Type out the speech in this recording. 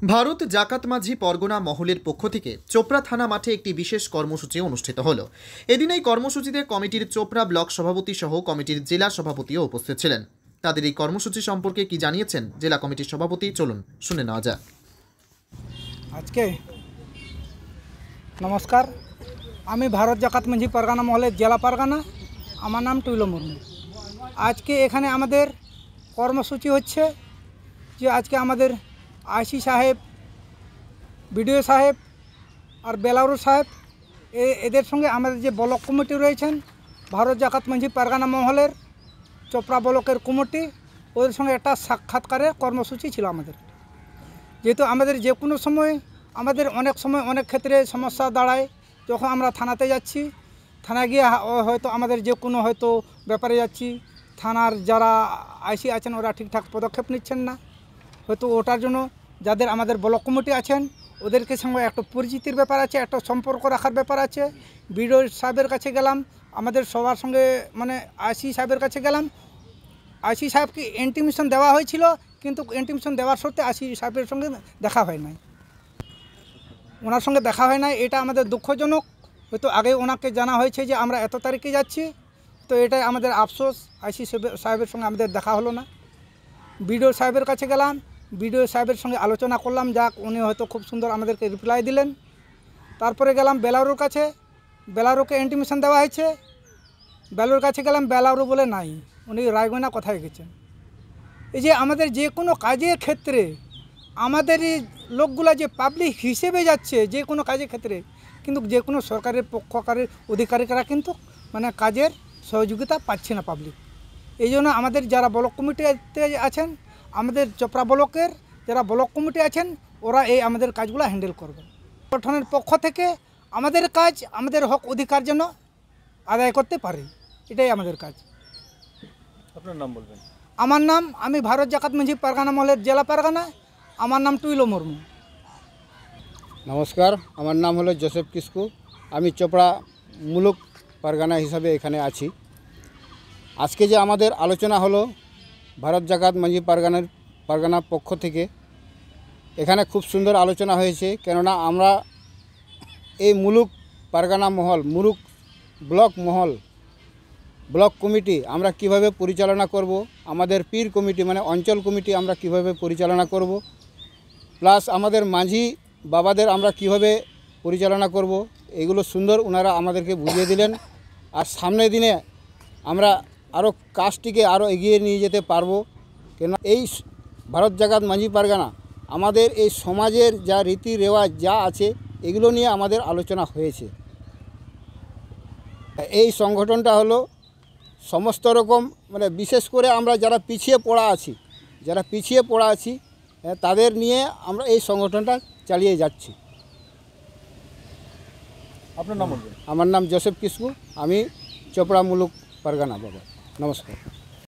ভারত জাকাত মাঝি পরগনা মহলের পক্ষ থেকে চোপড়া থানা মাঠে একটি বিশেষ কর্মসূচি অনুষ্ঠিত হলো। এদিন এই কর্মসূচিতে কমিটির চোপড়া ব্লক সভাপতি সহ কমিটির জেলা সভাপতিও উপস্থিত ছিলেন। তাদের এই কর্মসূচি সম্পর্কে কি জানিয়েছেন জেলা কমিটির সভাপতি, চলুন শুনে নেওয়া যাক। আজকে নমস্কার, আমি ভারত জাকাত মাঝি পরগনা মহলের জেলা পরগনা, আমার নাম টুইলো মুর্মু। আজকে এখানে আমাদের কর্মসূচি হচ্ছে যে আজকে আমাদের আইসি সাহেব, বিডিও সাহেব আর বেলারু সাহেব এদের সঙ্গে আমাদের যে ব্লক কমিটি রয়েছেন ভারত জাকাত মাঝি পরগনা মহলের চোপড়া ব্লকের কমিটি, ওদের সঙ্গে একটা সাক্ষাৎকারের কর্মসূচি ছিল আমাদের। যেহেতু আমাদের যে কোনো সময় আমাদের অনেক সময় অনেক ক্ষেত্রে সমস্যা দাঁড়ায়, যখন আমরা থানাতে যাচ্ছি, থানায় গিয়ে হয়তো আমাদের যে কোনো হয়তো ব্যাপারে যাচ্ছি, থানার যারা আইসি আছেন ওরা ঠিকঠাক পদক্ষেপ নিচ্ছেন না, হয়তো ওটার জন্য যাদের আমাদের ব্লক কমিটি আছেন ওদেরকে সঙ্গে একটা পরিচিতির ব্যাপার আছে, একটা সম্পর্ক রাখার ব্যাপার আছে। বিডিও সাহেবের কাছে গেলাম, আমাদের সবার সঙ্গে মানে আইসি সাহেবের কাছে গেলাম, আইসি সাহেবকে ইন্টিমেশন দেওয়া হয়েছিল, কিন্তু ইন্টিমেশন দেওয়ার সত্ত্বে আইসি সাহেবের সঙ্গে দেখা হয় নাই, ওনার সঙ্গে দেখা হয় নাই। এটা আমাদের দুঃখজনক। হয়তো আগে ওনাকে জানা হয়েছে যে আমরা এত তারিখে যাচ্ছি, তো এটাই আমাদের আফসোস, আইসি সাহেবের সঙ্গে আমাদের দেখা হলো না। বিডিও সাহেবের কাছে গেলাম, বিডিও সাহেবের সঙ্গে আলোচনা করলাম, যাক উনি হয়তো খুব সুন্দর আমাদেরকে রিপ্লাই দিলেন। তারপরে গেলাম বেলারুর কাছে, বেলারুকে ইন্টিমেশন দেওয়া হয়েছে, বেলারুর কাছে গেলাম, বেলারু বলে নাই, উনি রায়গঞ্জা কোথায় গেছেন। এই যে আমাদের যে কোনো কাজের ক্ষেত্রে আমাদের এই লোকগুলা যে পাবলিক হিসেবে যাচ্ছে যে কোনো কাজের ক্ষেত্রে, কিন্তু যে কোনো সরকারের পক্ষকারের অধিকারীরা কিন্তু মানে কাজের সহযোগিতা পাচ্ছে না পাবলিক। এই জন্য আমাদের যারা ব্লক কমিটিতে আছেন, আমাদের চোপড়া ব্লকের যারা ব্লক কমিটি আছেন, ওরা এই আমাদের কাজগুলো হ্যান্ডেল করবেন। সংগঠনের পক্ষ থেকে আমাদের কাজ, আমাদের হক অধিকার যেন আদায় করতে পারি, এটাই আমাদের কাজ। আপনার নাম বলবেন? আমার নাম, আমি ভারত জাকাত মাঝি পরগনা মহলের জেলা পরগনা, আমার নাম টুইলো মুর্মু। নমস্কার, আমার নাম হলো জোসেফ কিসকু, আমি চোপড়া মুলুক পরগনা হিসাবে এখানে আছি। আজকে যে আমাদের আলোচনা হলো ভারত জাকাত মাঝি পরগনার পক্ষ থেকে, এখানে খুব সুন্দর আলোচনা হয়েছে। কেননা আমরা এই মুলুক পরগনা মহল, মুলুক ব্লক কমিটি আমরা কিভাবে পরিচালনা করব, আমাদের পীর কমিটি মানে অঞ্চল কমিটি আমরা কিভাবে পরিচালনা করব, প্লাস আমাদের মাঝি বাবাদের আমরা কিভাবে পরিচালনা করব, এগুলো সুন্দর ওনারা আমাদেরকে বুঝিয়ে দিলেন। আর সামনের দিনে আমরা আরও কাজটিকে আরও এগিয়ে নিয়ে যেতে পারবো। কেন এই ভারত জাকাত মাঝি পরগনা আমাদের এই সমাজের যা রীতি রেওয়াজ যা আছে এগুলো নিয়ে আমাদের আলোচনা হয়েছে। এই সংগঠনটা হলো সমস্ত রকম মানে বিশেষ করে আমরা যারা পিছিয়ে পড়া আছি তাদের নিয়ে আমরা এই সংগঠনটা চালিয়ে যাচ্ছি। আপনার নাম বলবেন? আমার নাম জোসেফ কিসকু, আমি চোপড়া মুলুক পরগনা বাবা। নমস্কার।